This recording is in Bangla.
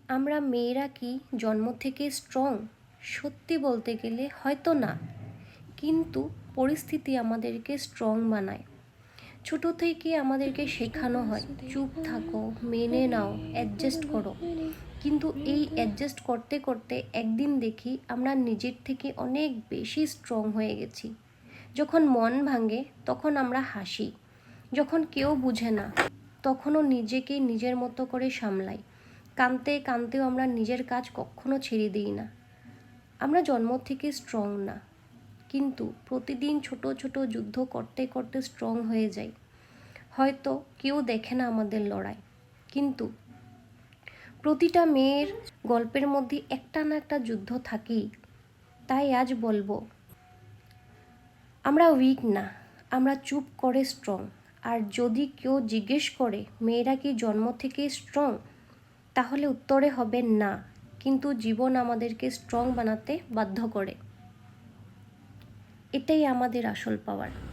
আমরা মেয়েরা কি জন্ম থেকে স্ট্রং? সত্যি বলতে গেলে হয়তো না, কিন্তু পরিস্থিতি আমাদেরকে স্ট্রং বানায়। ছোট থেকে আমাদেরকে শেখানো হয় চুপ থাকো, মেনে নাও, অ্যাডজাস্ট করো। কিন্তু এই অ্যাডজাস্ট করতে করতে একদিন দেখি আমরা নিজের থেকে অনেক বেশি স্ট্রং হয়ে গেছি। যখন মন ভাঙে তখন আমরা হাসি, যখন কেউ বুঝে না তখনও নিজেকে নিজের মতো করে সামলাই। কাঁদতে কাঁদতেও আমরা নিজের কাজ কখনো ছেড়ে দিই না। আমরা জন্ম থেকে স্ট্রং না, কিন্তু প্রতিদিন ছোট ছোট যুদ্ধ করতে করতে স্ট্রং হয়ে যাই। হয়তো কেউ দেখে না আমাদের লড়াই, কিন্তু প্রতিটা মেয়ের গল্পের মধ্যে একটা না একটা যুদ্ধ থাকেই। তাই আজ বলবো, আমরা উইক না, আমরা চুপ করে স্ট্রং। আর যদি কেউ জিজ্ঞেস করে মেয়েরা কি জন্ম থেকে স্ট্রং, তাহলে উত্তরে হবে না, কিন্তু জীবন আমাদেরকে স্ট্রং বানাতে বাধ্য করে। এটাই আমাদের আসল পাওয়ার।